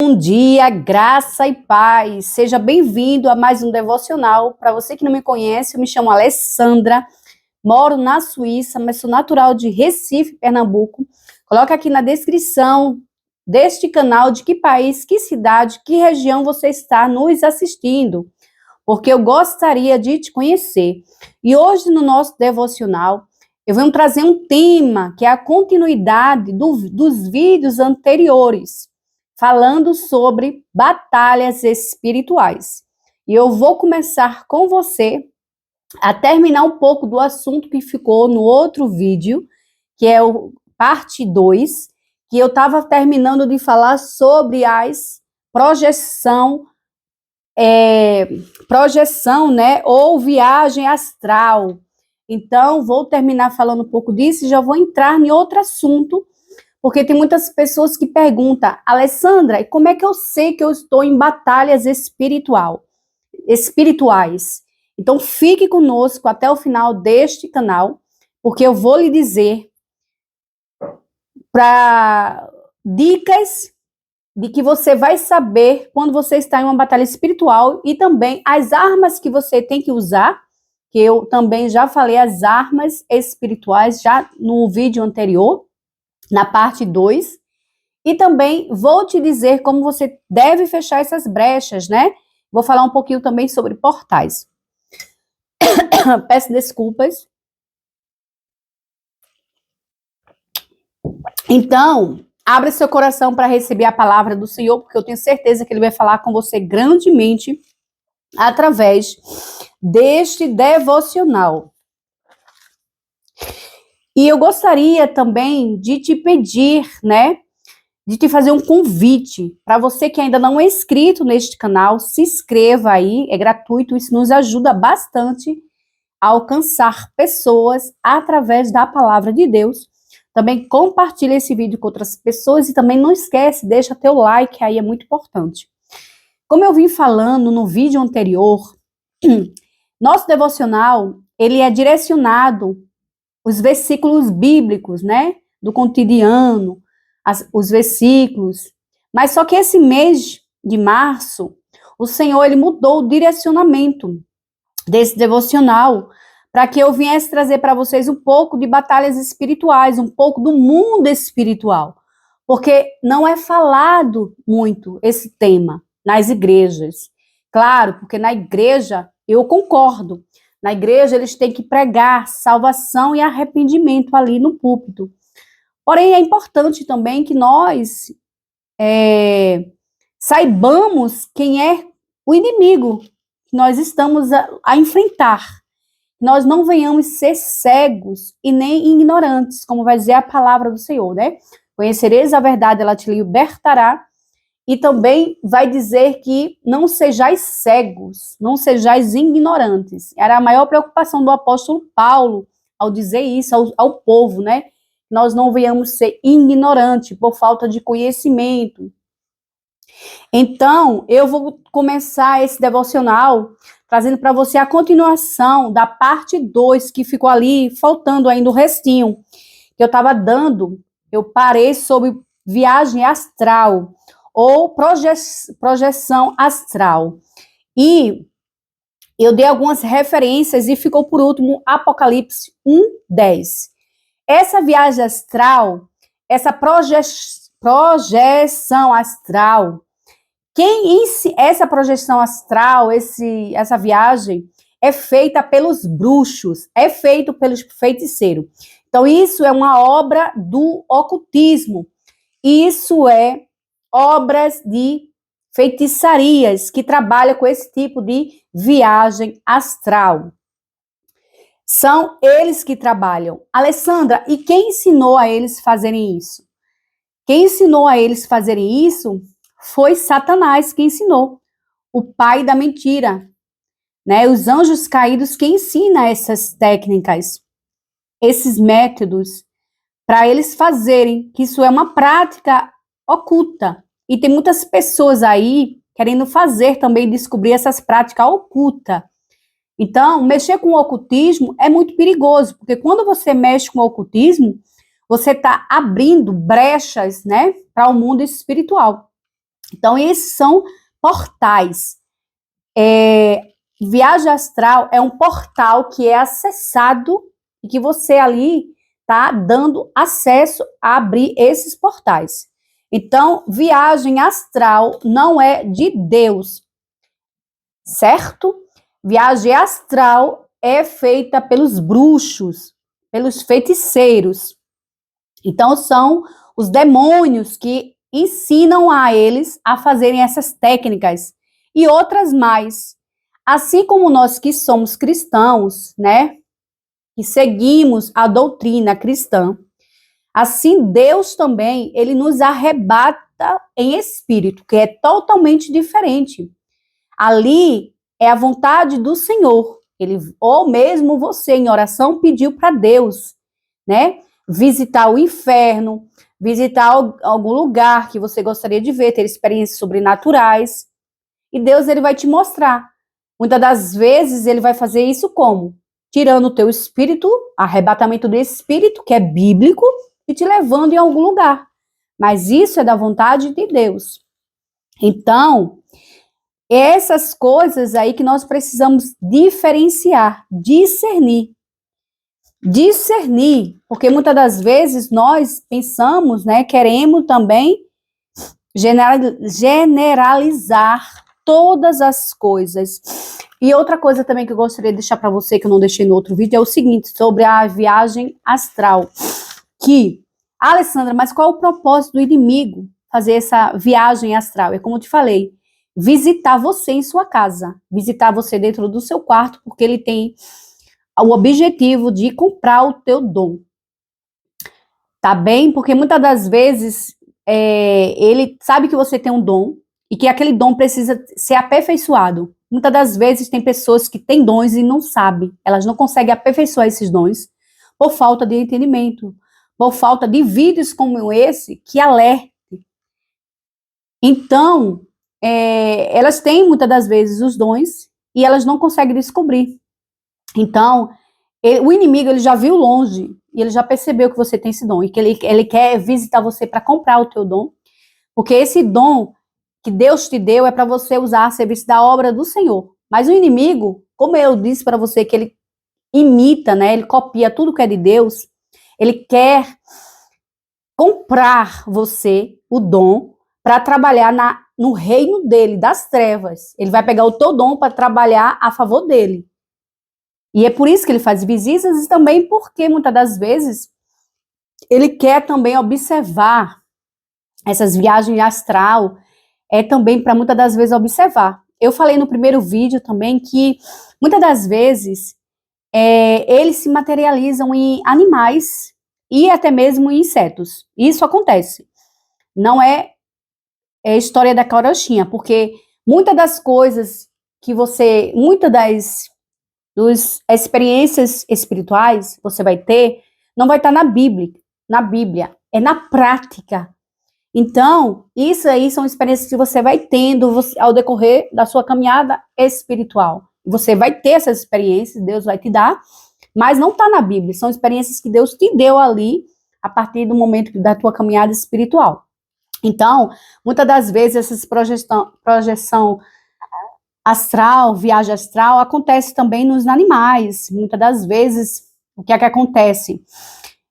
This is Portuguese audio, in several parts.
Bom dia, graça e paz. Seja bem-vindo a mais um devocional. Para você que não me conhece, eu me chamo Alessandra, moro na Suíça, mas sou natural de Recife, Pernambuco. Coloca aqui na descrição deste canal de que país, que cidade, que região você está nos assistindo, porque eu gostaria de te conhecer. E hoje no nosso devocional, eu venho trazer um tema que é a continuidade dos vídeos anteriores, falando sobre batalhas espirituais. E eu vou começar com você a terminar um pouco do assunto que ficou no outro vídeo, que é o parte 2, que eu estava terminando de falar sobre as projeção, né, ou viagem astral. Então, vou terminar falando um pouco disso e já vou entrar em outro assunto, porque tem muitas pessoas que perguntam, Alessandra, e como é que eu sei que eu estou em batalhas espirituais? Então, fique conosco até o final deste canal, porque eu vou lhe dizer para dicas de que você vai saber quando você está em uma batalha espiritual e também as armas que você tem que usar, que eu também já falei as armas espirituais já no vídeo anterior, na parte 2, e também vou te dizer como você deve fechar essas brechas, né? Vou falar um pouquinho também sobre portais. Peço desculpas. Então, abra seu coração para receber a palavra do Senhor, porque eu tenho certeza que Ele vai falar com você grandemente através deste devocional. E eu gostaria também de te pedir, né, de te fazer um convite para você que ainda não é inscrito neste canal, se inscreva aí, é gratuito, isso nos ajuda bastante a alcançar pessoas através da palavra de Deus. Também compartilha esse vídeo com outras pessoas e também não esquece, deixa teu like aí, é muito importante. Como eu vim falando no vídeo anterior, nosso devocional, ele é direcionado os versículos bíblicos, né, do cotidiano, os versículos, mas só que esse mês de março, o Senhor, ele mudou o direcionamento desse devocional, para que eu viesse trazer para vocês um pouco de batalhas espirituais, um pouco do mundo espiritual, porque não é falado muito esse tema nas igrejas. Claro, porque na igreja, eu concordo, na igreja eles têm que pregar salvação e arrependimento ali no púlpito. Porém, é importante também que nós saibamos quem é o inimigo que nós estamos a enfrentar. Nós não venhamos ser cegos e nem ignorantes, como vai dizer a palavra do Senhor, né? Conhecereis a verdade, ela te libertará. E também vai dizer que não sejais cegos, não sejais ignorantes. Era a maior preocupação do apóstolo Paulo ao dizer isso ao povo, né? Nós não venhamos ser ignorantes por falta de conhecimento. Então, eu vou começar esse devocional trazendo para você a continuação da parte 2, que ficou ali, faltando ainda o restinho, que eu estava dando, eu parei sobre viagem astral, ou projeção astral. E eu dei algumas referências e ficou por último Apocalipse 1:10. Essa viagem astral, essa projeção astral, essa projeção astral, essa viagem é feita pelos bruxos, é feito pelos feiticeiros. Então isso é uma obra do ocultismo. Isso é obras de feitiçarias que trabalham com esse tipo de viagem astral. São eles que trabalham. Alessandra, e quem ensinou a eles fazerem isso? Quem ensinou a eles fazerem isso foi Satanás que ensinou, o pai da mentira, né? Os anjos caídos que ensinam essas técnicas, esses métodos, para eles fazerem, que isso é uma prática oculta. E tem muitas pessoas aí querendo fazer também, descobrir essas práticas ocultas. Então, mexer com o ocultismo é muito perigoso, porque quando você mexe com o ocultismo, você está abrindo brechas, né, para o mundo espiritual. Então, esses são portais. Viagem astral é um portal que é acessado e que você ali está dando acesso a abrir esses portais. Então, viagem astral não é de Deus, certo? Viagem astral é feita pelos bruxos, pelos feiticeiros. Então, são os demônios que ensinam a eles a fazerem essas técnicas e outras mais. Assim como nós que somos cristãos, né, que seguimos a doutrina cristã, assim Deus também, ele nos arrebata em espírito, que é totalmente diferente. Ali é a vontade do Senhor. Ele, ou mesmo você em oração pediu para Deus, né, visitar o inferno, visitar algum lugar que você gostaria de ver, ter experiências sobrenaturais. E Deus, ele vai te mostrar. Muitas das vezes ele vai fazer isso como? Tirando o teu espírito, arrebatamento do espírito, que é bíblico, e te levando em algum lugar. Mas isso é da vontade de Deus. Então, essas coisas aí que nós precisamos diferenciar, discernir. Discernir, porque muitas das vezes nós pensamos, né, queremos também generalizar todas as coisas. E outra coisa também que eu gostaria de deixar para você, que eu não deixei no outro vídeo, é o seguinte, sobre a viagem astral. Que, Alessandra, mas qual é o propósito do inimigo fazer essa viagem astral? É como eu te falei, visitar você em sua casa, visitar você dentro do seu quarto, porque ele tem o objetivo de comprar o teu dom. Tá bem? Porque muitas das vezes ele sabe que você tem um dom e que aquele dom precisa ser aperfeiçoado. Muitas das vezes tem pessoas que têm dons e não sabem. Elas não conseguem aperfeiçoar esses dons por falta de entendimento, por falta de vídeos como esse que alertem. Então, elas têm muitas das vezes os dons e elas não conseguem descobrir. Então, o inimigo, ele já viu longe e ele já percebeu que você tem esse dom e que ele quer visitar você para comprar o teu dom, porque esse dom que Deus te deu é para você usar a serviço da obra do Senhor. Mas o inimigo, como eu disse para você, que ele imita, né? Ele copia tudo que é de Deus. Ele quer comprar você o dom para trabalhar no reino dele, das trevas. Ele vai pegar o teu dom para trabalhar a favor dele. E é por isso que ele faz visitas e também porque, muitas das vezes, ele quer também observar essas viagens astral, também para muitas das vezes observar. Eu falei no primeiro vídeo também que, muitas das vezes, eles se materializam em animais e até mesmo em insetos. Isso acontece. Não é história da carochinha, porque muitas das coisas que você, muitas das experiências espirituais você vai ter, não vai estar na Bíblia, é na prática. Então, isso aí são experiências que você vai tendo ao decorrer da sua caminhada espiritual. Você vai ter essas experiências, Deus vai te dar, mas não está na Bíblia, são experiências que Deus te deu ali, a partir do momento da tua caminhada espiritual. Então, muitas das vezes, essas projeção astral, viagem astral, acontece também nos animais. Muitas das vezes, o que é que acontece?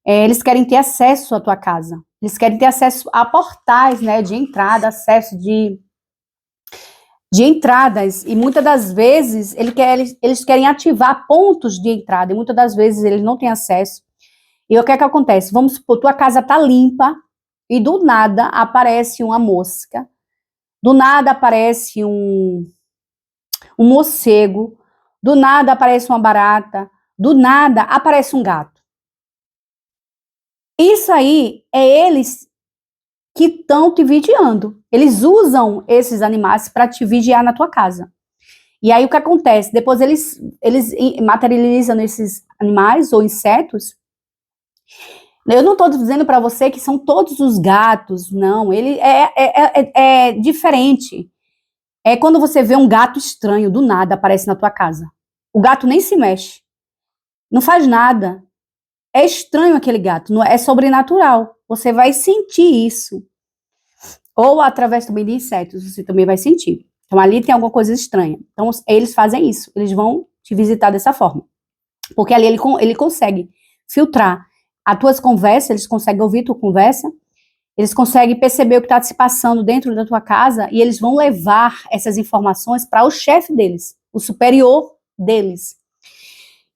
Eles querem ter acesso à tua casa. Eles querem ter acesso a portais, né, de entrada, acesso de entradas. E muitas das vezes, eles querem ativar pontos de entrada. E muitas das vezes, eles não têm acesso. E o que é que acontece? Vamos supor, tua casa tá limpa e do nada aparece uma mosca. Do nada aparece um morcego, do nada aparece uma barata, do nada aparece um gato. Isso aí é eles que estão te vigiando. Eles usam esses animais para te vigiar na tua casa. E aí o que acontece? Depois eles materializam esses animais ou insetos. Eu não estou dizendo para você que são todos os gatos, não. Ele é diferente. É quando você vê um gato estranho, do nada, aparece na tua casa. O gato nem se mexe. Não faz nada. É estranho aquele gato, não é sobrenatural. Você vai sentir isso. Ou através também de insetos, você também vai sentir. Então, ali tem alguma coisa estranha. Então, eles fazem isso. Eles vão te visitar dessa forma. Porque ali ele consegue filtrar as tuas conversas, eles conseguem ouvir tua conversa, eles conseguem perceber o que está se passando dentro da tua casa e eles vão levar essas informações para o chefe deles, o superior deles.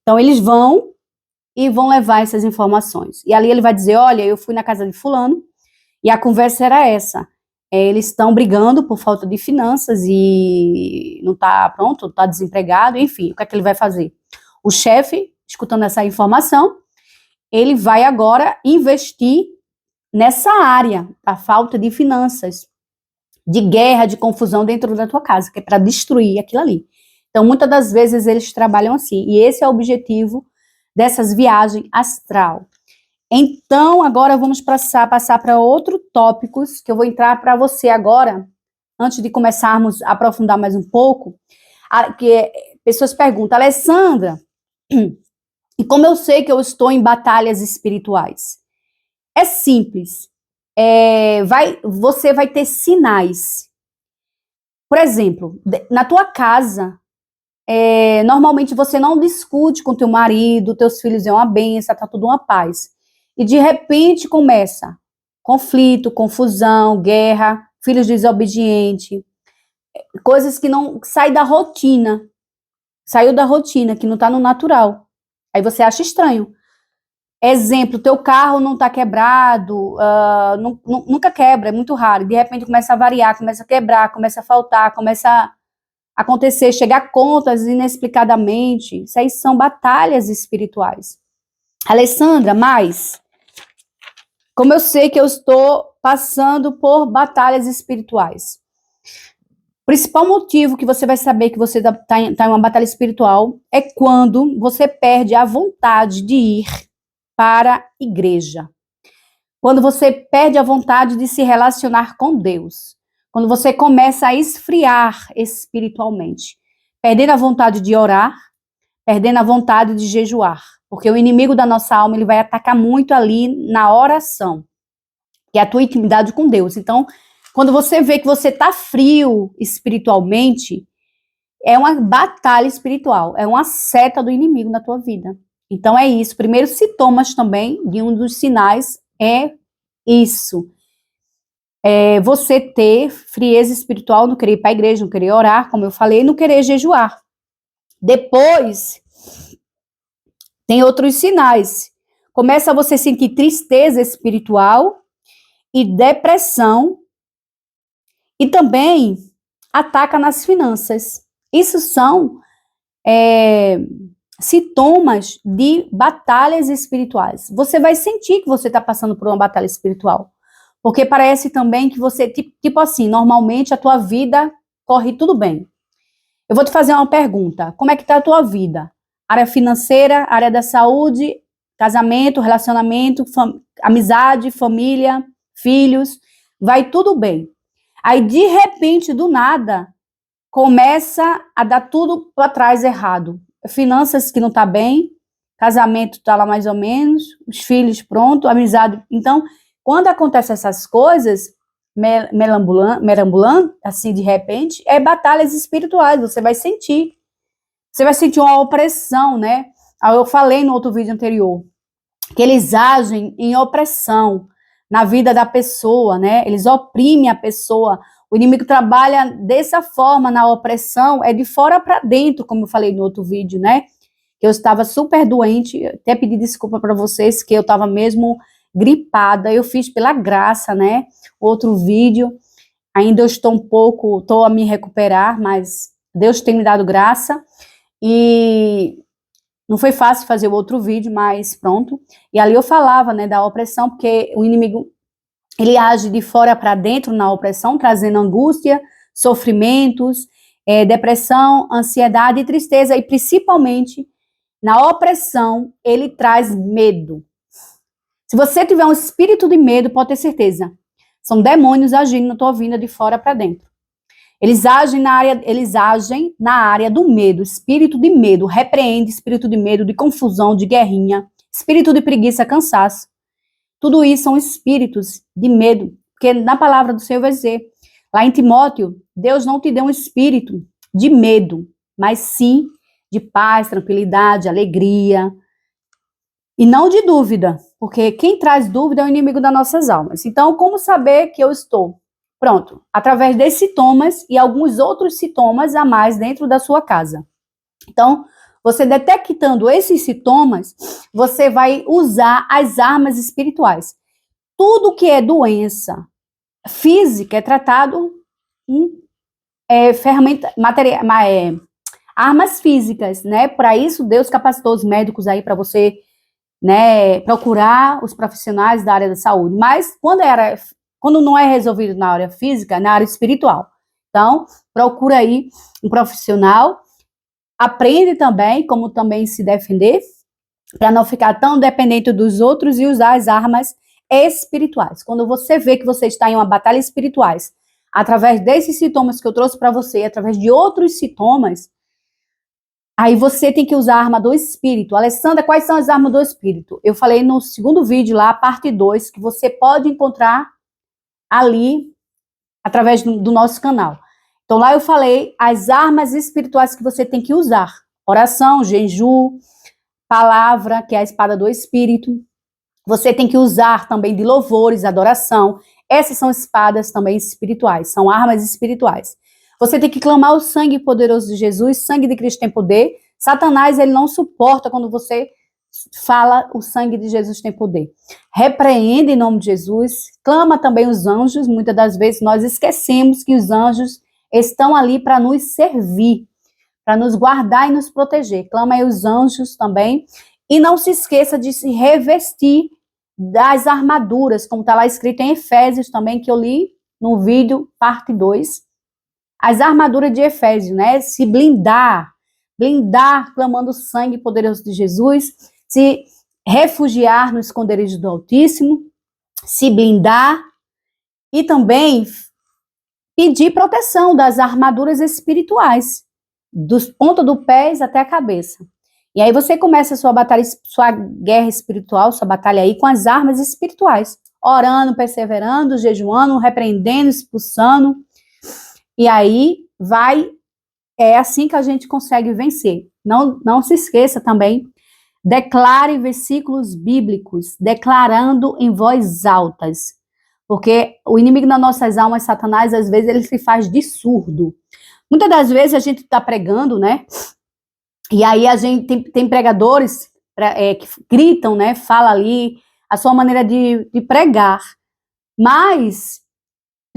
Então, eles vão levar essas informações. E ali ele vai dizer, olha, eu fui na casa de fulano e a conversa era essa. Eles estão brigando por falta de finanças e não está pronto, está desempregado, enfim, o que é que ele vai fazer? O chefe, escutando essa informação, ele vai agora investir nessa área da falta de finanças, de guerra, de confusão dentro da tua casa, que é para destruir aquilo ali. Então, muitas das vezes eles trabalham assim, e esse é o objetivo dessas viagens astral. Então, agora vamos passar para outros tópicos, que eu vou entrar para você agora, antes de começarmos a aprofundar mais um pouco, que pessoas perguntam, Alessandra, e como eu sei que eu estou em batalhas espirituais? É simples, você vai ter sinais. Por exemplo, na tua casa, normalmente você não discute com teu marido, teus filhos é uma bênção, tá tudo uma paz. E de repente começa conflito, confusão, guerra, filhos desobedientes, coisas que não saem da rotina, saiu da rotina, que não está no natural. Aí você acha estranho. Exemplo, teu carro não está quebrado, nunca quebra, é muito raro. De repente começa a variar, começa a quebrar, começa a faltar, começa a acontecer, chegar contas inexplicadamente. Isso aí são batalhas espirituais. Alessandra, mas como eu sei que eu estou passando por batalhas espirituais? O principal motivo que você vai saber que você está em uma batalha espiritual é quando você perde a vontade de ir para a igreja. Quando você perde a vontade de se relacionar com Deus. Quando você começa a esfriar espiritualmente. Perdendo a vontade de orar, perdendo a vontade de jejuar. Porque o inimigo da nossa alma, ele vai atacar muito ali na oração, que é a tua intimidade com Deus. Então, quando você vê que você está frio espiritualmente, é uma batalha espiritual, é uma seta do inimigo na tua vida. Então é isso. Primeiros sintomas também de um dos sinais é isso. É você ter frieza espiritual, não querer ir para a igreja, não querer orar, como eu falei, não querer jejuar. Depois, tem outros sinais. Começa você a sentir tristeza espiritual e depressão. E também ataca nas finanças. Isso são sintomas de batalhas espirituais. Você vai sentir que você está passando por uma batalha espiritual. Porque parece também que você, tipo assim, normalmente a tua vida corre tudo bem. Eu vou te fazer uma pergunta. Como é que está a tua vida? Área financeira, área da saúde, casamento, relacionamento, amizade, família, filhos. Vai tudo bem. Aí, de repente, do nada, começa a dar tudo para trás errado. Finanças que não tá bem, casamento tá lá mais ou menos, os filhos pronto, amizade. Então, quando acontecem essas coisas, merambulando, assim, de repente, é batalhas espirituais, você vai sentir. Você vai sentir uma opressão, né? Eu falei no outro vídeo anterior, que eles agem em opressão na vida da pessoa, né? Eles oprimem a pessoa. O inimigo trabalha dessa forma na opressão, é de fora para dentro, como eu falei no outro vídeo, né? Eu estava super doente, até pedi desculpa para vocês, que eu estava mesmo gripada. Eu fiz pela graça, né? Outro vídeo. Ainda eu estou a me recuperar, mas Deus tem me dado graça. E não foi fácil fazer o outro vídeo, mas pronto. E ali eu falava, né, da opressão, porque o inimigo, ele age de fora para dentro na opressão, trazendo angústia, sofrimentos, depressão, ansiedade e tristeza. E principalmente, na opressão, ele traz medo. Se você tiver um espírito de medo, pode ter certeza. São demônios agindo na tua vida de fora para dentro. Eles agem na área do medo, espírito de medo, repreende espírito de medo, de confusão, de guerrinha, espírito de preguiça, cansaço. Tudo isso são espíritos de medo, Porque na palavra do Senhor vai dizer, lá em Timóteo, Deus não te deu um espírito de medo, mas sim de paz, tranquilidade, alegria, e não de dúvida, porque quem traz dúvida é o inimigo das nossas almas. Então, como saber que eu estou? Pronto, através desses sintomas e alguns outros sintomas a mais dentro da sua casa. Então, você detectando esses sintomas, você vai usar as armas espirituais. Tudo que é doença física é tratado em armas físicas, né? Para isso, Deus capacitou os médicos aí para você, né, procurar os profissionais da área da saúde. Mas quando não é resolvido na área física, é na área espiritual. Então, procura aí um profissional, aprende também como também se defender, para não ficar tão dependente dos outros e usar as armas espirituais. Quando você vê que você está em uma batalha espirituais, através desses sintomas que eu trouxe para você, através de outros sintomas, aí você tem que usar a arma do espírito. Alessandra, quais são as armas do espírito? Eu falei no segundo vídeo lá, parte 2, que você pode encontrar ali, através do nosso canal. Então lá eu falei as armas espirituais que você tem que usar. Oração, jejum, palavra, que é a espada do espírito. Você tem que usar também de louvores, adoração. Essas são espadas também espirituais, são armas espirituais. Você tem que clamar o sangue poderoso de Jesus, sangue de Cristo tem poder. Satanás, ele não suporta quando você fala o sangue de Jesus tem poder. Repreende em nome de Jesus, clama também os anjos. Muitas das vezes nós esquecemos que os anjos estão ali para nos servir, para nos guardar e nos proteger. Clama aí os anjos também. E não se esqueça de se revestir das armaduras, como está lá escrito em Efésios também, que eu li no vídeo, parte 2. As armaduras de Efésios, né? Se blindar, clamando o sangue poderoso de Jesus, se refugiar no esconderijo do Altíssimo, se blindar e também pedir proteção das armaduras espirituais, dos pontos do pés até a cabeça. E aí você começa a sua batalha, sua guerra espiritual, sua batalha aí com as armas espirituais, orando, perseverando, jejuando, repreendendo, expulsando. E aí é assim que a gente consegue vencer. Não se esqueça também, declare versículos bíblicos, declarando em voz altas. Porque o inimigo das nossas almas, Satanás, às vezes ele se faz de surdo. Muitas das vezes a gente está pregando, né? E aí a gente tem pregadores que gritam, né? Fala ali a sua maneira de pregar. Mas,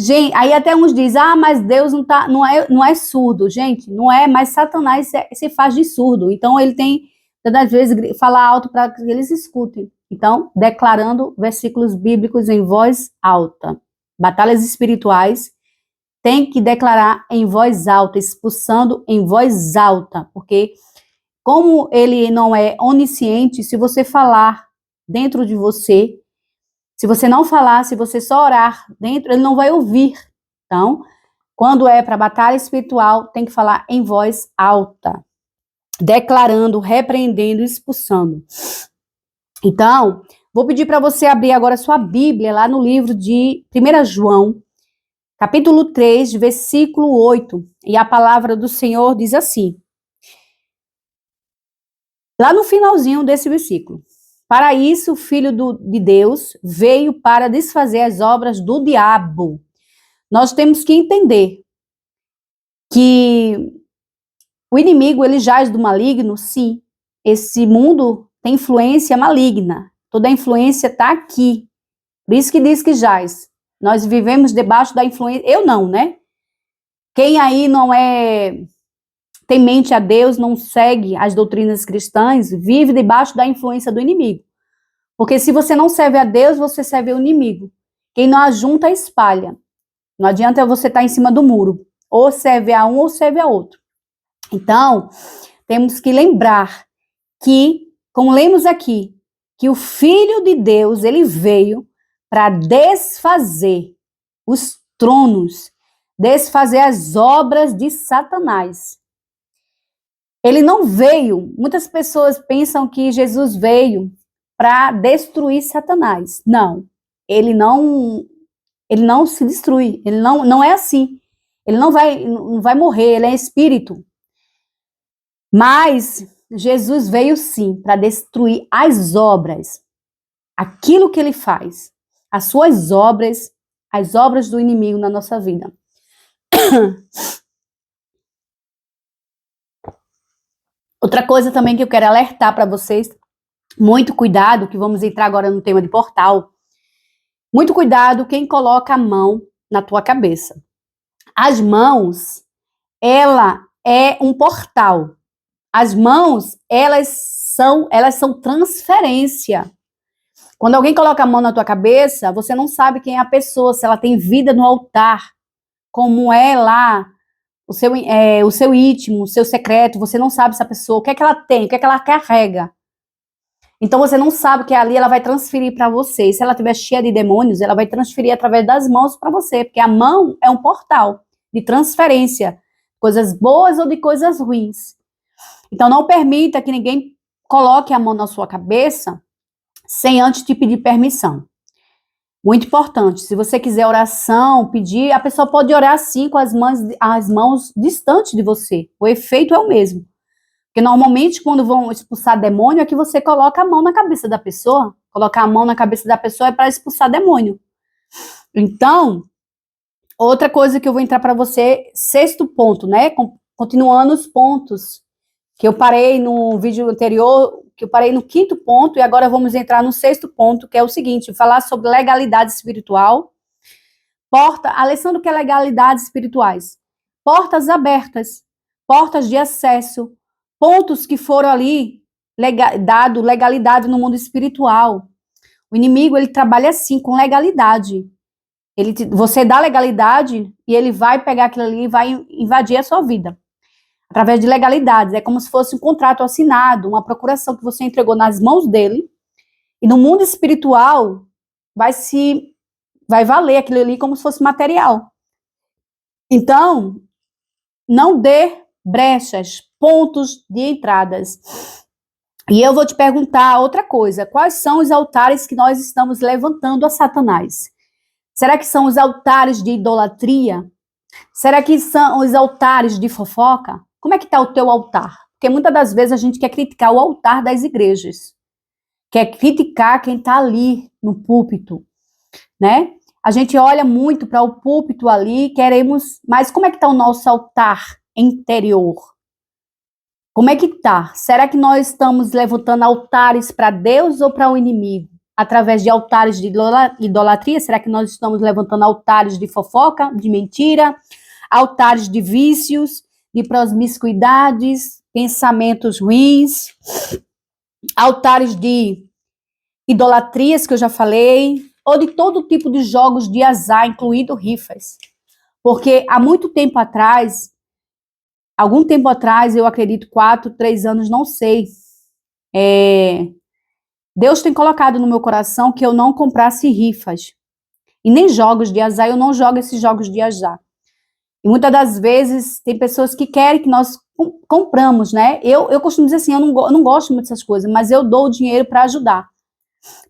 gente, aí até uns dizem, mas Deus não é surdo. Gente, não é, mas Satanás se faz de surdo. Então ele tem, todas as vezes, falar alto para que eles escutem. Então, declarando versículos bíblicos em voz alta. Batalhas espirituais tem que declarar em voz alta, expulsando em voz alta, porque como ele não é onisciente, se você falar dentro de você, se você não falar, se você só orar dentro, ele não vai ouvir. Então, quando é para batalha espiritual, tem que falar em voz alta, declarando, repreendendo, expulsando. Então, vou pedir para você abrir agora sua Bíblia lá no livro de 1 João, capítulo 3, versículo 8. E a palavra do Senhor diz assim, lá no finalzinho desse versículo. Para isso, o Filho de Deus veio para desfazer as obras do diabo. Nós temos que entender que o inimigo, ele jaz do maligno, sim. Esse mundo tem influência maligna. Toda a influência está aqui. Por isso que diz que jaz. Nós vivemos debaixo da influência. Eu não, né? Quem aí não tem mente a Deus, não segue as doutrinas cristãs, vive debaixo da influência do inimigo. Porque se você não serve a Deus, você serve o inimigo. Quem não ajunta, espalha. Não adianta você estar em cima do muro. Ou serve a um ou serve a outro. Então, temos que lembrar que, como lemos aqui, que o Filho de Deus, ele veio para desfazer os tronos, desfazer as obras de Satanás. Ele não veio, muitas pessoas pensam que Jesus veio para destruir Satanás. Não, ele ele não se destrui, ele não é assim. Ele não vai morrer, ele é espírito. Mas Jesus veio sim para destruir as obras, aquilo que ele faz, as suas obras, as obras do inimigo na nossa vida. Outra coisa também que eu quero alertar para vocês, muito cuidado, que vamos entrar agora no tema de portal. Muito cuidado quem coloca a mão na tua cabeça. As mãos, ela é um portal. As mãos, elas são transferência. Quando alguém coloca a mão na tua cabeça, você não sabe quem é a pessoa, se ela tem vida no altar, como é lá o seu íntimo, o seu secreto, você não sabe essa pessoa, o que é que ela tem, o que é que ela carrega. Então você não sabe que ali ela vai transferir para você. E se ela estiver cheia de demônios, ela vai transferir através das mãos para você, porque a mão é um portal de transferência, coisas boas ou de coisas ruins. Então não permita que ninguém coloque a mão na sua cabeça sem antes te pedir permissão. Muito importante, se você quiser oração, pedir, a pessoa pode orar sim com as mãos distantes de você. O efeito é o mesmo. Porque normalmente quando vão expulsar demônio é que você coloca a mão na cabeça da pessoa. Colocar a mão na cabeça da pessoa é para expulsar demônio. Então, outra coisa que eu vou entrar para você, 6º ponto, né? Continuando os pontos que eu parei no vídeo anterior, que eu parei no 5º ponto, e agora vamos entrar no 6º ponto, que é o seguinte, falar sobre legalidade espiritual. Alessandro, o que é legalidades espirituais? Portas abertas, portas de acesso, pontos que foram ali dado legalidade no mundo espiritual. O inimigo, ele trabalha assim, com legalidade. Você dá legalidade e ele vai pegar aquilo ali e vai invadir a sua vida. Através de legalidades. É como se fosse um contrato assinado, uma procuração que você entregou nas mãos dele. E no mundo espiritual, vai valer aquilo ali como se fosse material. Então, não dê brechas, pontos de entradas. E eu vou te perguntar outra coisa. Quais são os altares que nós estamos levantando a Satanás? Será que são os altares de idolatria? Será que são os altares de fofoca? Como é que está o teu altar? Porque muitas das vezes a gente quer criticar o altar das igrejas. Quer criticar quem está ali no púlpito, né? A gente olha muito para o púlpito ali, mas como é que está o nosso altar interior? Como é que está? Será que nós estamos levantando altares para Deus ou para o inimigo? Através de altares de idolatria? Será que nós estamos levantando altares de fofoca, de mentira? Altares de vícios, de promiscuidades, pensamentos ruins? Altares de idolatrias, que eu já falei, ou de todo tipo de jogos de azar, incluindo rifas. Porque há muito tempo atrás, algum tempo atrás, eu acredito 4, 3 anos, não sei, Deus tem colocado no meu coração que eu não comprasse rifas. E nem jogos de azar, eu não jogo esses jogos de azar. E muitas das vezes tem pessoas que querem que nós compramos, né? Eu costumo dizer assim, eu não gosto muito dessas coisas, mas eu dou o dinheiro para ajudar.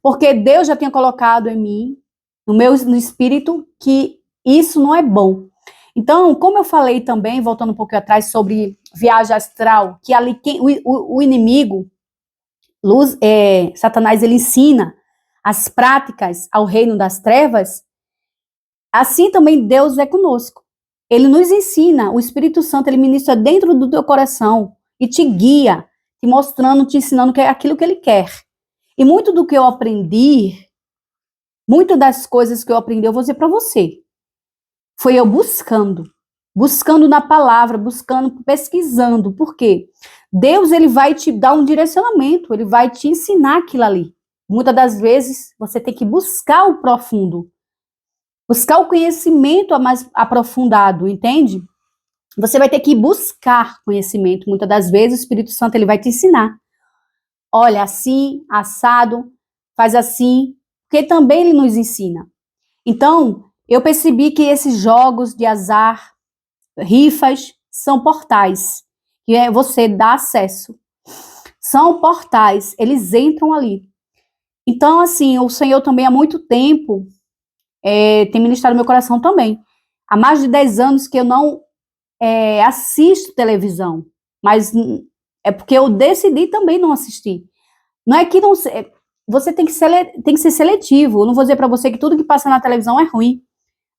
Porque Deus já tinha colocado em mim, no espírito, que isso não é bom. Então, como eu falei também, voltando um pouquinho atrás, sobre viagem astral, que ali o inimigo, Satanás, ele ensina as práticas ao reino das trevas, assim também Deus é conosco. Ele nos ensina, o Espírito Santo, ele ministra dentro do teu coração e te guia, te mostrando, te ensinando que é aquilo que ele quer. E muito do que eu aprendi, muitas das coisas que eu aprendi, eu vou dizer para você, foi eu buscando na palavra, buscando, pesquisando. Por quê? Deus, ele vai te dar um direcionamento, ele vai te ensinar aquilo ali. Muitas das vezes, você tem que buscar o profundo, buscar o conhecimento mais aprofundado, entende? Você vai ter que buscar conhecimento. Muitas das vezes, o Espírito Santo, ele vai te ensinar. Olha, assim, assado, faz assim, porque também ele nos ensina. Então, eu percebi que esses jogos de azar, rifas, são portais, que você dá acesso. São portais, eles entram ali. Então, assim, o Senhor também há muito tempo, tem ministrado no meu coração também. Há mais de 10 anos que eu não assisto televisão, mas é porque eu decidi também não assistir. Não é que não... Você tem que ser seletivo. Eu não vou dizer para você que tudo que passa na televisão é ruim.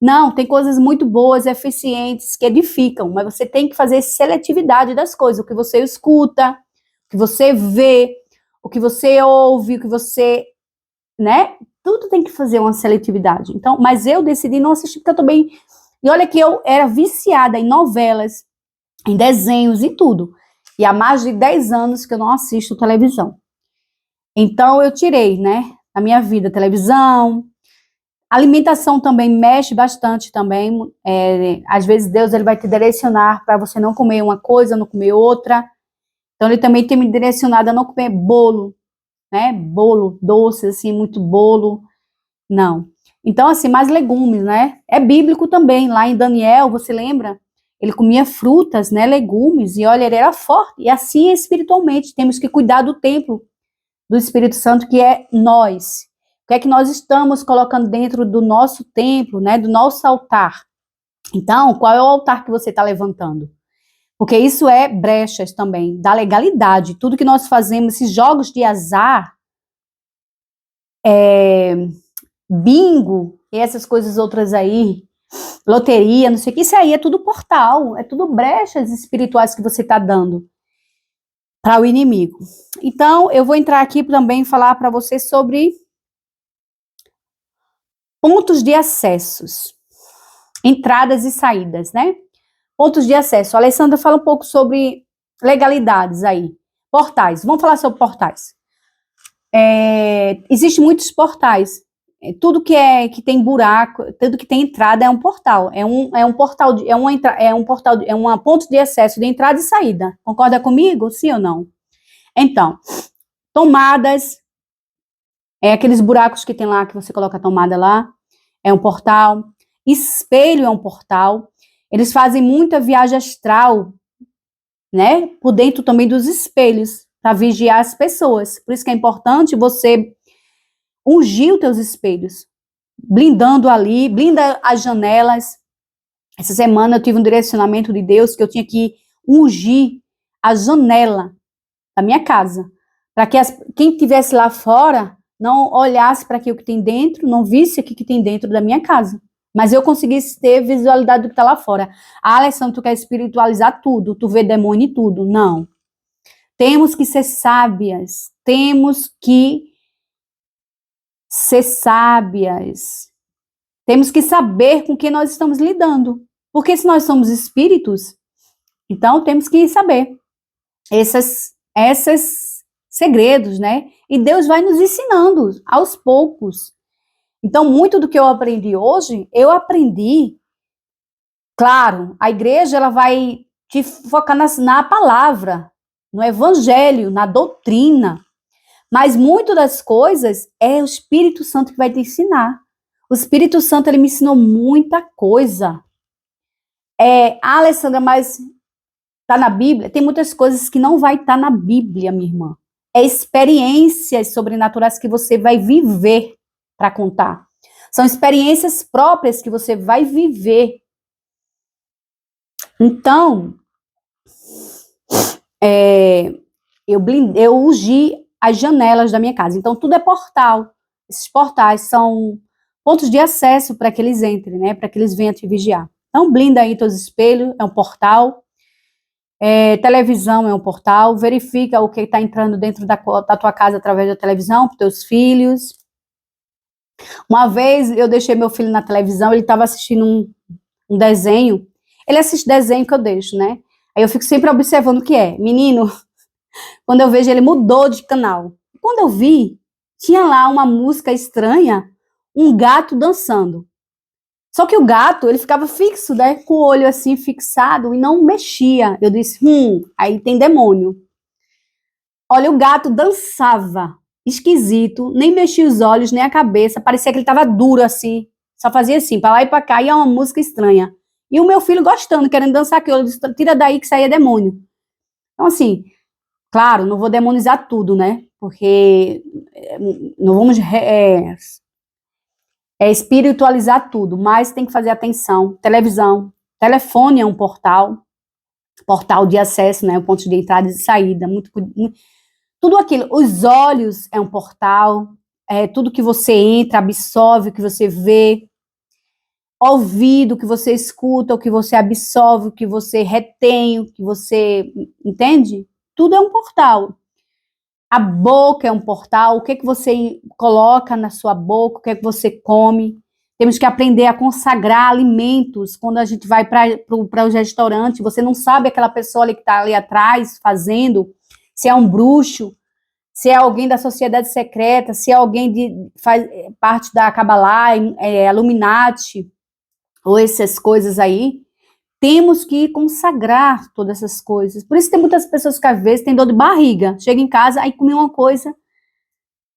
Não, tem coisas muito boas, eficientes, que edificam, mas você tem que fazer seletividade das coisas, o que você escuta, o que você vê, o que você ouve, o que você, né? Tudo tem que fazer uma seletividade. Então, mas eu decidi não assistir porque eu também... E olha que eu era viciada em novelas, em desenhos e tudo. E há mais de 10 anos que eu não assisto televisão. Então, eu tirei, né, da minha vida, televisão. Alimentação também mexe bastante também. Às vezes Deus ele vai te direcionar para você não comer uma coisa, não comer outra. Então ele também tem me direcionado a não comer bolo, né? Bolo doce, assim, muito bolo. Não. Então, assim, mais legumes, né? É bíblico também. Lá em Daniel, você lembra? Ele comia frutas, né? Legumes. E olha, ele era forte. E assim espiritualmente. Temos que cuidar do templo do Espírito Santo, que é nós. O que é que nós estamos colocando dentro do nosso templo, né, do nosso altar? Então, qual é o altar que você está levantando? Porque isso é brechas também, da legalidade. Tudo que nós fazemos, esses jogos de azar, bingo, e essas coisas outras aí, loteria, não sei o que, isso aí é tudo portal, é tudo brechas espirituais que você está dando para o inimigo. Então, eu vou entrar aqui também falar para você sobre pontos de acessos, entradas e saídas, né? Pontos de acesso. A Alessandra fala um pouco sobre legalidades aí. Portais. Vamos falar sobre portais. Existem muitos portais. Tudo que tem buraco, tudo que tem entrada é um portal. É um portal, é uma ponto de acesso de entrada e saída. Concorda comigo? Sim ou não? Então, tomadas, aqueles buracos que tem lá, que você coloca a tomada lá, é um portal. Espelho é um portal. Eles fazem muita viagem astral, né? Por dentro também dos espelhos, para vigiar as pessoas. Por isso que é importante você ungir os teus espelhos, blindando ali, blinda as janelas. Essa semana eu tive um direcionamento de Deus que eu tinha que ungir a janela da minha casa, para que quem estivesse lá fora não olhasse para aquilo que tem dentro, não visse o que tem dentro da minha casa. Mas eu conseguisse ter visualidade do que está lá fora. Ah, Alessandra, tu quer espiritualizar tudo, tu vê demônio e tudo. Não. Temos que ser sábias. Temos que ser sábias. Temos que saber com que nós estamos lidando. Porque se nós somos espíritos, então temos que saber esses segredos, né? E Deus vai nos ensinando aos poucos. Então, muito do que eu aprendi hoje, eu aprendi. Claro, a igreja ela vai te focar na palavra, no evangelho, na doutrina. Mas muito das coisas é o Espírito Santo que vai te ensinar. O Espírito Santo ele me ensinou muita coisa. Alessandra, mas tá na Bíblia? Tem muitas coisas que não vai estar na Bíblia, minha irmã. É experiências sobrenaturais que você vai viver para contar. São experiências próprias que você vai viver. Então, eu ungi as janelas da minha casa. Então, tudo é portal. Esses portais são pontos de acesso para que eles entrem, né? Para que eles venham te vigiar. Então, blinda aí teus espelhos, é um portal. Televisão é um portal. Verifica o que está entrando dentro da tua casa através da televisão, para teus filhos. Uma vez eu deixei meu filho na televisão, ele estava assistindo um desenho. Ele assiste desenho que eu deixo, né? Aí eu fico sempre observando o que é. Menino, quando eu vejo, ele mudou de canal. Quando eu vi, tinha lá uma música estranha, um gato dançando. Só que o gato, ele ficava fixo, né? Com o olho assim, fixado, e não mexia. Eu disse, aí tem demônio. Olha, o gato dançava, esquisito, nem mexia os olhos, nem a cabeça, parecia que ele estava duro assim, só fazia assim, para lá e para cá, e é uma música estranha. E o meu filho gostando, querendo dançar aquilo, eu disse, tira daí que isso aí é demônio. Então assim, claro, não vou demonizar tudo, né, porque não vamos É espiritualizar tudo, mas tem que fazer atenção. Televisão, telefone é um portal de acesso, né? Um ponto de entrada e saída, tudo aquilo. Os olhos é um portal, tudo que você entra, absorve, o que você vê. Ouvido, o que você escuta, o que você absorve, o que você retém, o que você, entende? Tudo é um portal. A boca é um portal, o que é que você coloca na sua boca, o que é que você come. Temos que aprender a consagrar alimentos. Quando a gente vai para os restaurantes, você não sabe aquela pessoa ali que está ali atrás fazendo, se é um bruxo, se é alguém da sociedade secreta, se é alguém faz parte da Kabbalah, Illuminati, ou essas coisas aí. Temos que consagrar todas essas coisas. Por isso tem muitas pessoas que às vezes têm dor de barriga. Chega em casa, aí come uma coisa,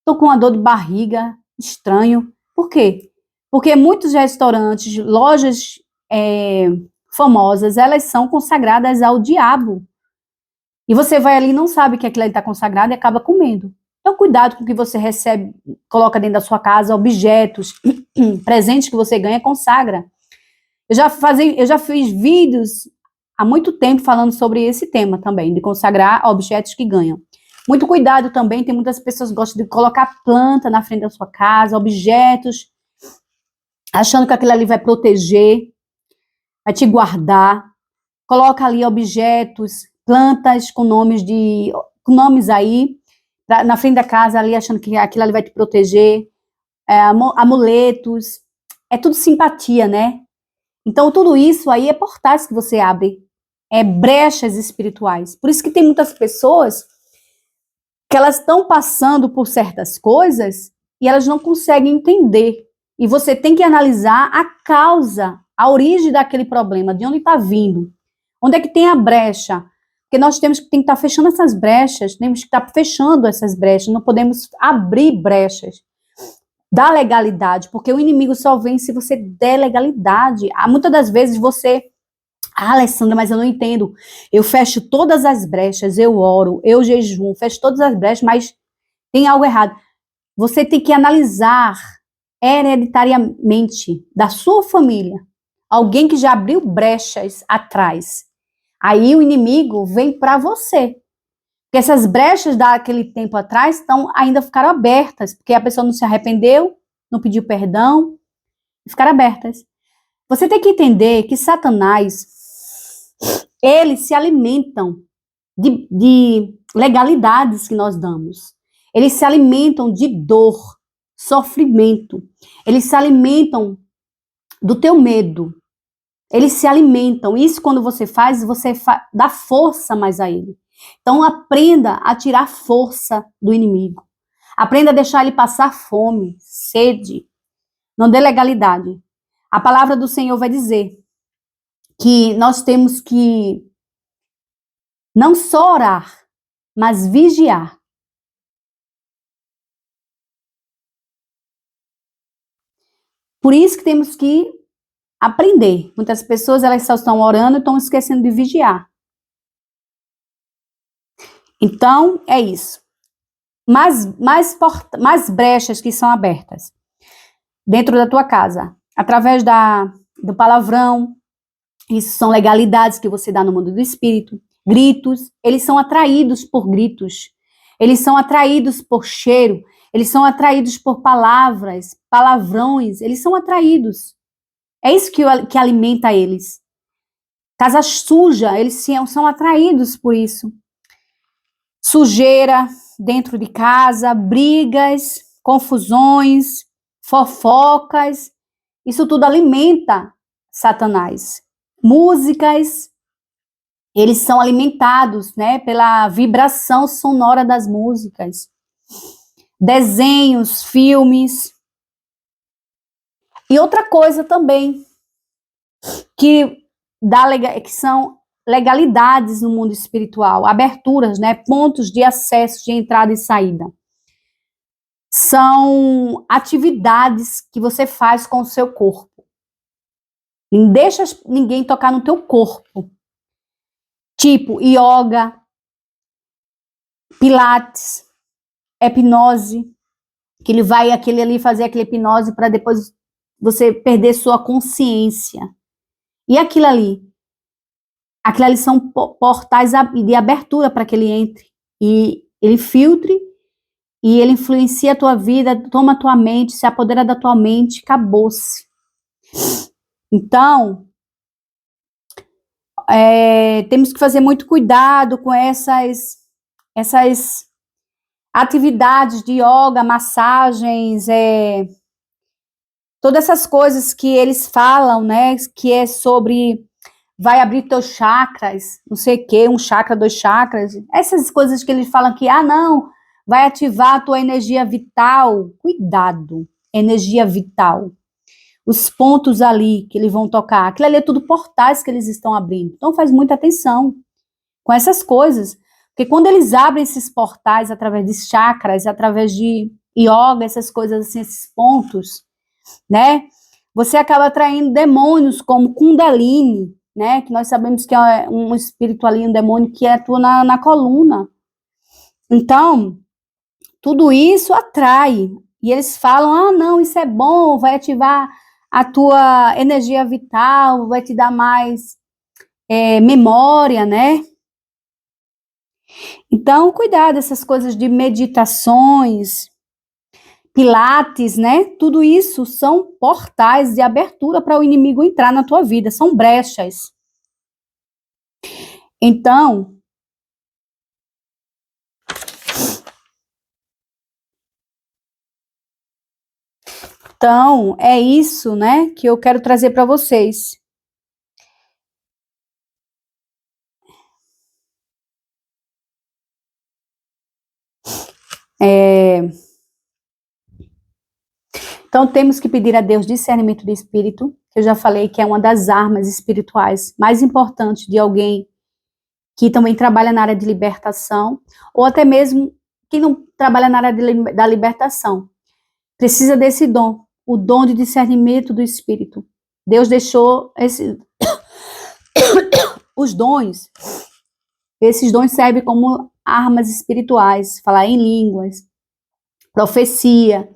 tô com uma dor de barriga, estranho. Por quê? Porque muitos restaurantes, lojas famosas, elas são consagradas ao diabo. E você vai ali e não sabe que aquilo ali está consagrado e acaba comendo. Então, cuidado com o que você recebe, coloca dentro da sua casa, objetos, presentes que você ganha, consagra. Eu já fiz vídeos há muito tempo falando sobre esse tema também, de consagrar objetos que ganham. Muito cuidado também, tem muitas pessoas que gostam de colocar planta na frente da sua casa, objetos, achando que aquilo ali vai proteger, vai te guardar. Coloca ali objetos, plantas com nomes aí, na frente da casa ali, achando que aquilo ali vai te proteger. Amuletos, é tudo simpatia, né? Então, tudo isso aí é portais que você abre, é brechas espirituais. Por isso que tem muitas pessoas que elas estão passando por certas coisas e elas não conseguem entender. E você tem que analisar a causa, a origem daquele problema, de onde está vindo. Onde é que tem a brecha? Porque nós tem que estar fechando essas brechas, temos que estar fechando essas brechas, não podemos abrir brechas da legalidade, porque o inimigo só vem se você der legalidade. Muitas das vezes você, Alessandra, mas eu não entendo, eu fecho todas as brechas, eu oro, eu jejum, fecho todas as brechas, mas tem algo errado. Você tem que analisar hereditariamente da sua família, alguém que já abriu brechas atrás. Aí o inimigo vem para você. Porque essas brechas daquele tempo atrás ainda ficaram abertas, porque a pessoa não se arrependeu, não pediu perdão, e ficaram abertas. Você tem que entender que Satanás, eles se alimentam de legalidades que nós damos. Eles se alimentam de dor, sofrimento. Eles se alimentam do teu medo. Eles se alimentam. Isso quando você faz, dá força mais a ele. Então aprenda a tirar força do inimigo. Aprenda a deixar ele passar fome, sede. Não dê legalidade. A palavra do Senhor vai dizer que nós temos que não só orar, mas vigiar. Por isso que temos que aprender. Muitas pessoas elas só estão orando e estão esquecendo de vigiar. Então, é isso. Mais brechas que são abertas dentro da tua casa, através do palavrão, isso são legalidades que você dá no mundo do espírito, gritos, eles são atraídos por gritos, eles são atraídos por cheiro, eles são atraídos por palavras, palavrões, eles são atraídos. É isso que alimenta eles. Casa suja, eles são atraídos por isso. Sujeira dentro de casa, brigas, confusões, fofocas, isso tudo alimenta Satanás. Músicas, eles são alimentados, né, pela vibração sonora das músicas. Desenhos, filmes. E outra coisa também, que são legalidades no mundo espiritual, aberturas, né, pontos de acesso, de entrada e saída. São atividades que você faz com o seu corpo. Não deixa ninguém tocar no teu corpo. Tipo yoga, pilates, hipnose, que ele vai aquele ali fazer aquela hipnose para depois você perder sua consciência. E aquilo ali são portais de abertura para que ele entre e ele filtre e ele influencia a tua vida, toma a tua mente, se apodera da tua mente, acabou-se. Então, temos que fazer muito cuidado com essas atividades de yoga, massagens, todas essas coisas que eles falam, né, que é sobre vai abrir teus chakras, não sei o que, um chakra, 2 chakras, essas coisas que eles falam que, não, vai ativar a tua energia vital. Cuidado, energia vital. Os pontos ali que eles vão tocar, aquilo ali é tudo portais que eles estão abrindo. Então faz muita atenção com essas coisas, porque quando eles abrem esses portais através de chakras, através de yoga, essas coisas assim, esses pontos, né, você acaba atraindo demônios como Kundalini, né, que nós sabemos que é um espírito ali, um demônio que atua na coluna. Então, tudo isso atrai, e eles falam, não, isso é bom, vai ativar a tua energia vital, vai te dar mais memória, né? Então, cuidado, essas coisas de meditações, pilates, né? Tudo isso são portais de abertura para o inimigo entrar na tua vida, são brechas. Então, é isso, né, que eu quero trazer para vocês. Então, temos que pedir a Deus discernimento de espírito, que eu já falei que é uma das armas espirituais mais importantes de alguém que também trabalha na área de libertação, ou até mesmo que não trabalha na área da libertação. Precisa desse dom, o dom de discernimento do espírito. Deus deixou os dons, esses dons servem como armas espirituais, falar em línguas, profecia,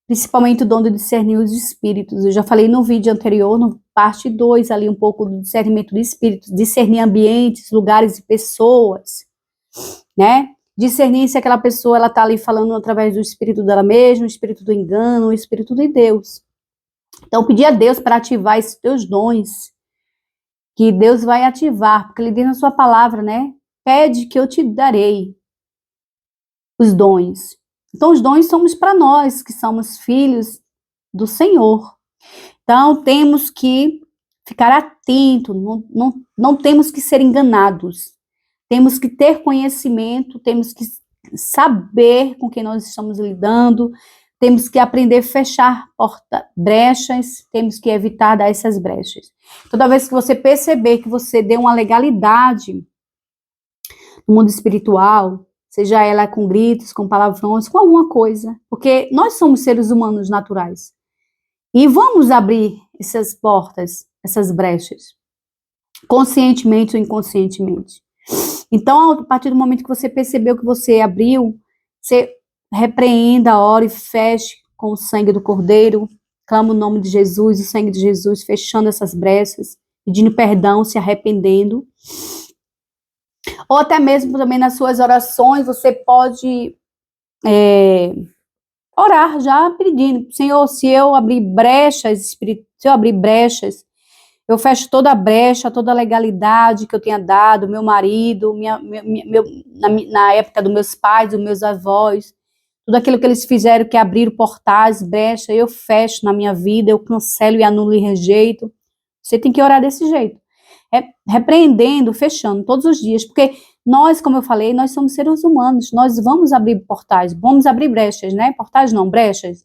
principalmente o dom de discernir os espíritos. Eu já falei no vídeo anterior, no parte 2, ali um pouco do discernimento de espíritos, discernir ambientes, lugares e pessoas, né? Discernir se aquela pessoa, ela tá ali falando através do espírito dela mesma, o espírito do engano, o espírito de Deus. Então, pedir a Deus para ativar esses teus dons, que Deus vai ativar, porque Ele diz na sua palavra, né? Pede que eu te darei os dons. Então, os dons somos para nós, que somos filhos do Senhor. Então, temos que ficar atentos, não temos que ser enganados. Temos que ter conhecimento, temos que saber com quem nós estamos lidando, temos que aprender a fechar brechas, temos que evitar dar essas brechas. Toda vez que você perceber que você deu uma legalidade no mundo espiritual, seja ela com gritos, com palavrões, com alguma coisa, porque nós somos seres humanos naturais. E vamos abrir essas portas, essas brechas, conscientemente ou inconscientemente. Então, a partir do momento que você percebeu que você abriu, você repreenda, ore e feche com o sangue do Cordeiro, clama o nome de Jesus, o sangue de Jesus, fechando essas brechas, pedindo perdão, se arrependendo. Ou até mesmo também nas suas orações, você pode orar já pedindo, Senhor, se eu abrir brechas, eu fecho toda a brecha, toda a legalidade que eu tenha dado, meu marido, na época dos meus pais, dos meus avós, tudo aquilo que eles fizeram, que abriram portais, brecha, eu fecho na minha vida, eu cancelo e anulo e rejeito. Você tem que orar desse jeito. Repreendendo, fechando, todos os dias, porque nós, como eu falei, nós somos seres humanos, nós vamos abrir portais, vamos abrir brechas, né? Portais não, brechas.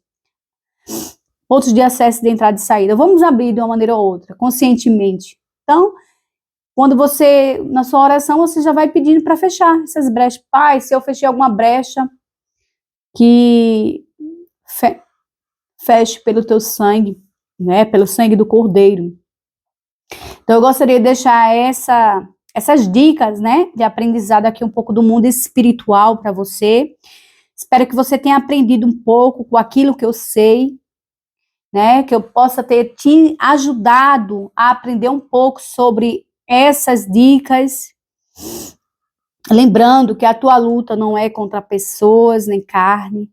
Outros de acesso, de entrada e saída. Vamos abrir de uma maneira ou outra, conscientemente. Então, quando você, na sua oração, você já vai pedindo para fechar essas brechas. Pai, se eu fechei alguma brecha, que feche pelo teu sangue, né? Pelo sangue do Cordeiro. Então, eu gostaria de deixar essas dicas, né? De aprendizado aqui um pouco do mundo espiritual para você. Espero que você tenha aprendido um pouco com aquilo que eu sei. né, que eu possa ter te ajudado a aprender um pouco sobre essas dicas. Lembrando que a tua luta não é contra pessoas nem carne,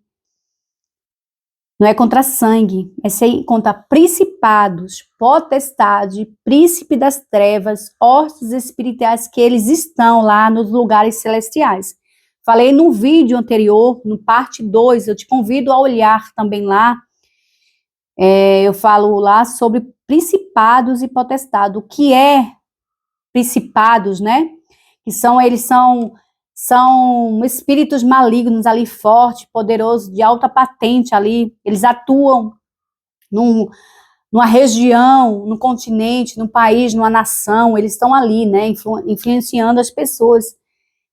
não é contra sangue, é sim contra principados, potestade, príncipe das trevas, hostes espirituais, que eles estão lá nos lugares celestiais. Falei no vídeo anterior, no parte 2, eu te convido a olhar também lá. Eu falo lá sobre principados e potestade. O que é principados, né? Eles são espíritos malignos ali, fortes, poderosos, de alta patente ali. Eles atuam numa região, num continente, num país, numa nação. Eles estão ali, né? Influenciando as pessoas.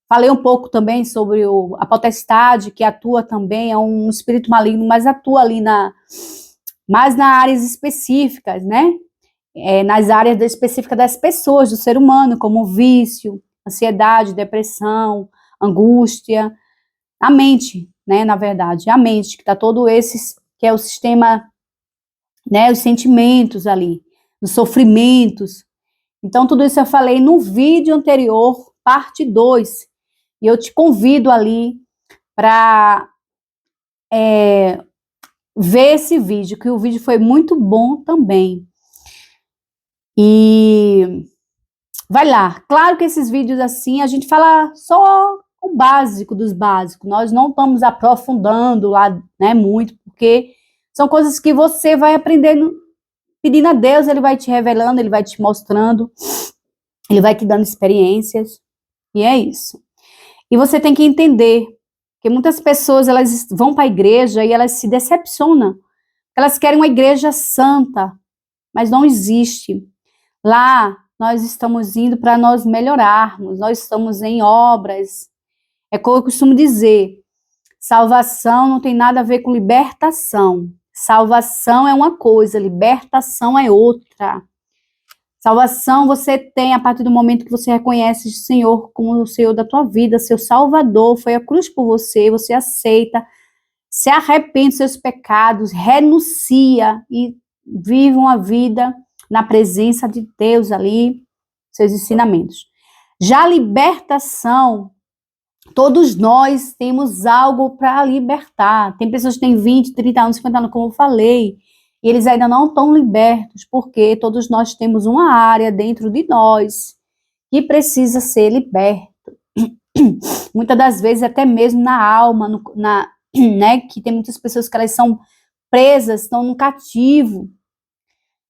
Falei um pouco também sobre a potestade, que atua também, é um espírito maligno, mas atua ali mais nas áreas específicas, né? Nas áreas específicas das pessoas, do ser humano, como vício, ansiedade, depressão, angústia, a mente, né, na verdade, a mente, que está todo esse, que é o sistema, né, os sentimentos ali, os sofrimentos. Então, tudo isso eu falei no vídeo anterior, parte 2, e eu te convido ali para ver esse vídeo, que o vídeo foi muito bom também. E vai lá. Claro que esses vídeos assim, a gente fala só o básico dos básicos. Nós não estamos aprofundando lá, né, muito, porque são coisas que você vai aprendendo, pedindo a Deus, Ele vai te revelando, Ele vai te mostrando, Ele vai te dando experiências. E é isso. E você tem que entender que muitas pessoas, elas vão para a igreja e elas se decepcionam. Elas querem uma igreja santa, mas não existe. Lá, nós estamos indo para nós melhorarmos, nós estamos em obras. É como eu costumo dizer, salvação não tem nada a ver com libertação. Salvação é uma coisa, libertação é outra. Salvação você tem a partir do momento que você reconhece o Senhor como o Senhor da tua vida, seu Salvador, foi a cruz por você, você aceita, se arrepende dos seus pecados, renuncia e vive uma vida na presença de Deus ali, seus ensinamentos. Já a libertação, todos nós temos algo para libertar. Tem pessoas que têm 20, 30 anos, 50 anos, como eu falei, e eles ainda não estão libertos, porque todos nós temos uma área dentro de nós que precisa ser liberta. Muitas das vezes até mesmo na alma, né, que tem muitas pessoas que elas são presas, estão no cativo,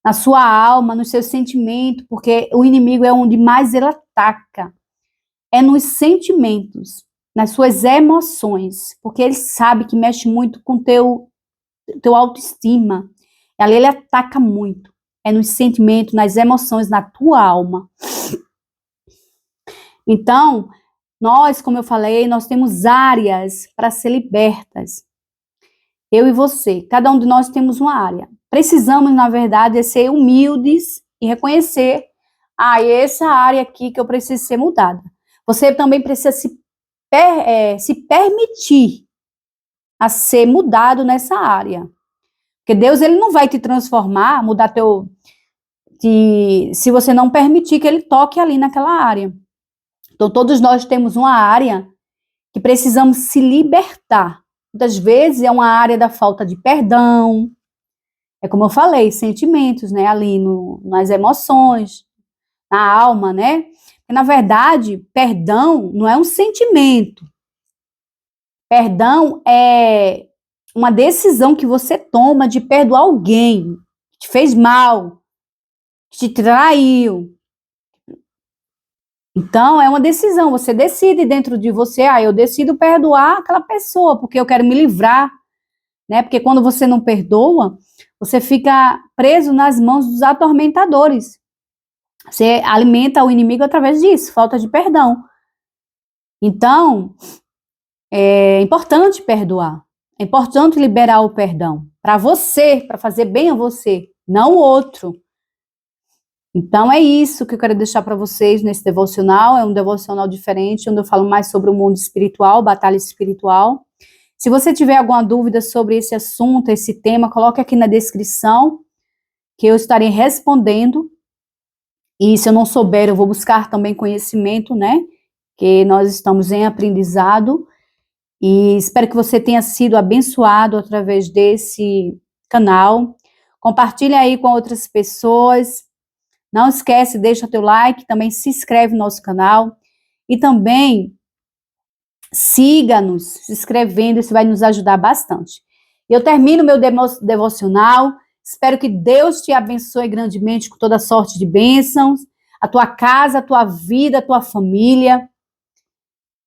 na sua alma, nos seus sentimentos, porque o inimigo é onde mais ele ataca, é nos sentimentos, nas suas emoções, porque ele sabe que mexe muito com teu autoestima, ali ele ataca muito, é nos sentimentos, nas emoções, na tua alma. Então, nós, como eu falei, nós temos áreas para ser libertas, eu e você, cada um de nós temos uma área. Precisamos, na verdade, ser humildes e reconhecer, essa área aqui que eu preciso ser mudada. Você também precisa se permitir a ser mudado nessa área. Porque Deus, ele não vai te transformar, mudar se você não permitir que ele toque ali naquela área. Então, todos nós temos uma área que precisamos se libertar. Muitas vezes é uma área da falta de perdão, é como eu falei, sentimentos, né, ali nas emoções, na alma, né, porque, na verdade, perdão não é um sentimento, perdão é uma decisão que você toma de perdoar alguém que te fez mal, que te traiu. Então, é uma decisão, você decide dentro de você, eu decido perdoar aquela pessoa, porque eu quero me livrar, né? Porque quando você não perdoa, você fica preso nas mãos dos atormentadores. Você alimenta o inimigo através disso, falta de perdão. Então, é importante perdoar, é importante liberar o perdão para você, para fazer bem a você, não o outro. Então é isso que eu quero deixar para vocês nesse devocional, é um devocional diferente, onde eu falo mais sobre o mundo espiritual, batalha espiritual. Se você tiver alguma dúvida sobre esse assunto, esse tema, coloque aqui na descrição, que eu estarei respondendo. E se eu não souber, eu vou buscar também conhecimento, né? Que nós estamos em aprendizado. E espero que você tenha sido abençoado através desse canal. Compartilhe aí com outras pessoas. Não esquece, deixa teu like, também se inscreve no nosso canal. E também siga-nos se inscrevendo, isso vai nos ajudar bastante. Eu termino meu devocional. Espero que Deus te abençoe grandemente com toda sorte de bênçãos, a tua casa, a tua vida, a tua família.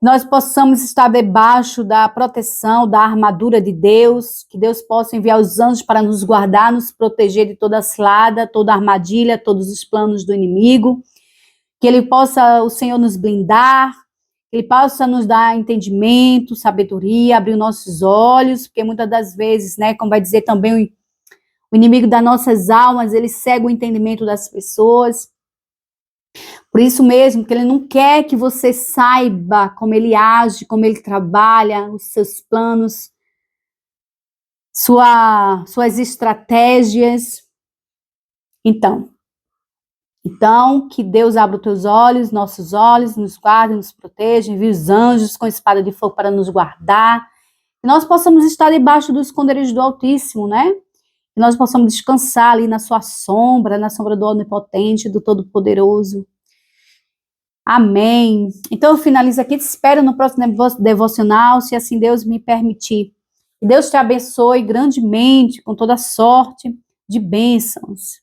Nós possamos estar debaixo da proteção, da armadura de Deus, que Deus possa enviar os anjos para nos guardar, nos proteger de toda cilada, toda armadilha, todos os planos do inimigo, que Ele possa, o Senhor, nos blindar, que Ele possa nos dar entendimento, sabedoria, abrir nossos olhos, porque muitas das vezes, né, como vai dizer também o inimigo das nossas almas, ele cega o entendimento das pessoas. Por isso mesmo, que ele não quer que você saiba como ele age, como ele trabalha, os seus planos, suas estratégias. Então, que Deus abra os teus olhos, nossos olhos, nos guarde, nos proteja, envie os anjos com espada de fogo para nos guardar, que nós possamos estar debaixo do esconderijo do Altíssimo, né? Que nós possamos descansar ali na sua sombra, na sombra do Onipotente, do Todo-Poderoso. Amém. Então eu finalizo aqui, te espero no próximo devocional, se assim Deus me permitir. Que Deus te abençoe grandemente, com toda sorte de bênçãos.